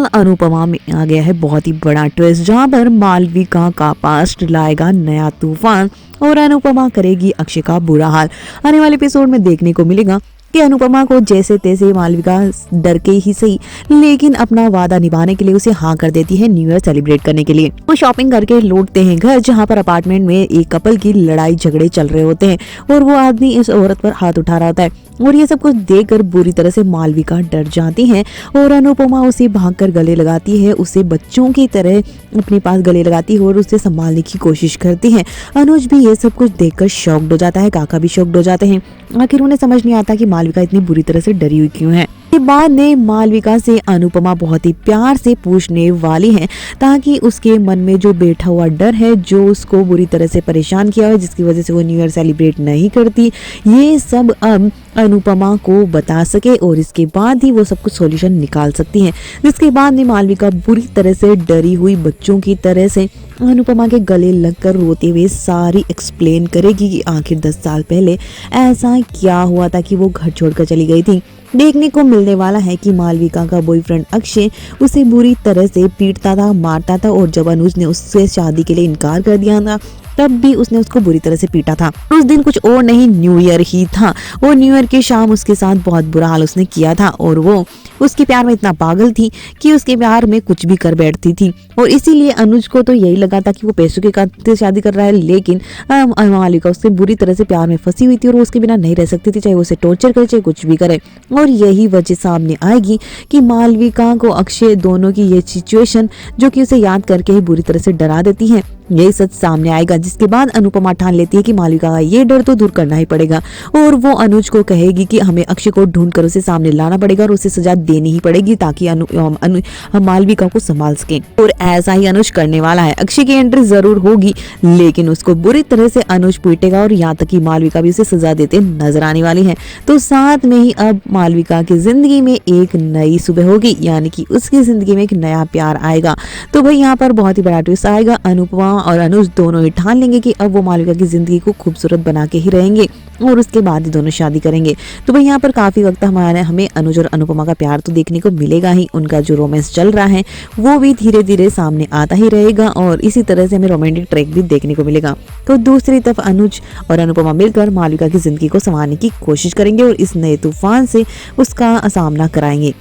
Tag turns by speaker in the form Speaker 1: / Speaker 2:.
Speaker 1: अनुपमा में आ गया है बहुत ही बड़ा ट्विस्ट, जहां पर मालविका का पास्ट लाएगा नया तूफान और अनुपमा करेगी अक्षय का बुरा हाल। आने वाले एपिसोड में देखने को मिलेगा कि अनुपमा को जैसे तैसे मालविका डर के ही सही लेकिन अपना वादा निभाने के लिए उसे हाँ कर देती है न्यू ईयर सेलिब्रेट करने के लिए। वो शॉपिंग करके लौटते हैं घर, जहाँ पर अपार्टमेंट में एक कपल की लड़ाई झगड़े चल रहे होते हैं और वो आदमी इस औरत पर हाथ उठा रहा होता है और ये सब कुछ देखकर बुरी तरह से मालविका डर जाती है और अनुपमा उसे भागकर गले लगाती है, उसे बच्चों की तरह अपने पास गले लगाती है और उसे संभालने की कोशिश करती है। अनुज भी ये सब कुछ देखकर शॉक्ड हो जाता है, काका भी शॉक्ड हो जाते हैं। आखिर उन्हें समझ नहीं आता कि मालविका इतनी बुरी तरह से डरी हुई क्यों है। के बाद ने मालविका से अनुपमा बहुत ही प्यार से पूछने वाली है ताकि उसके मन में जो बैठा हुआ डर है, जो उसको बुरी तरह से परेशान किया है, जिसकी वजह से वो न्यू ईयर सेलिब्रेट नहीं करती, ये सब अब अनुपमा को बता सके और इसके बाद ही वो सब कुछ सॉल्यूशन निकाल सकती है। जिसके बाद ने मालविका बुरी तरह से डरी हुई बच्चों की तरह से अनुपमा के गले लगकर रोते हुए सारी एक्सप्लेन करेगी कि आखिर 10 साल पहले ऐसा क्या हुआ था कि वो घर छोड़कर चली गई थी। देखने को मिलने वाला है कि मालविका का बॉयफ्रेंड अक्षय उसे बुरी तरह से पीटता था, मारता था और जब अनुज ने उससे शादी के लिए इनकार कर दिया था तब भी उसने उसको बुरी तरह से पीटा था। उस दिन कुछ और नहीं, न्यू ईयर ही था और न्यू ईयर की शाम उसके साथ बहुत बुरा हाल उसने किया था और वो उसके प्यार में इतना पागल थी कि उसके प्यार में कुछ भी कर बैठती थी और इसीलिए अनुज को तो यही लगा था कि वो पैसों के खातिर शादी कर रहा है, लेकिन मालविका उससे बुरी तरह से प्यार में फंसी हुई थी और वो उसके बिना नहीं रह सकती थी, चाहे वो उसे टॉर्चर करे चाहे कुछ भी करे। और यही वजह सामने आएगी कि मालविका को अक्षय दोनों की ये सिचुएशन जो कि उसे याद करके ही बुरी तरह से डरा देती है, यही सच सामने आएगा। जिसके बाद अनुपमा ठान लेती है कि मालविका का ये डर तो दूर करना ही पड़ेगा और वो अनुज को कहेगी कि हमें अक्षय को ढूंढ कर उसे सामने लाना पड़ेगा और उसे सजा देनी ही पड़ेगी ताकि मालविका को संभाल सके। और ऐसा ही अनुज करने वाला है। अक्षय की एंट्री जरूर होगी लेकिन उसको बुरी तरह से अनुज पीटेगा और यहाँ तक कि मालविका भी उसे सजा देते नजर आने वाली है। तो साथ में ही अब मालविका की जिंदगी में एक नई सुबह होगी, यानी कि उसकी जिंदगी में एक नया प्यार आएगा। तो भाई यहाँ पर बहुत ही बड़ा ट्विस्ट आएगा। अनुपमा और अनुज दोनों ही ठान लेंगे कि अब वो मालविका की जिंदगी को खूबसूरत बना के ही रहेंगे और उसके बाद ही दोनों शादी करेंगे। तो भाई यहाँ पर काफी वक्त हमें अनुज और अनुपमा का प्यार तो देखने को मिलेगा ही, उनका जो रोमांस चल रहा है वो भी धीरे धीरे सामने आता ही रहेगा और इसी तरह से हमें रोमांटिक ट्रैक भी देखने को मिलेगा। तो दूसरी तरफ अनुज और अनुपमा मिलकर मालविका की जिंदगी को संभालने की कोशिश करेंगे और इस नए तूफान से उसका सामना कराएंगे।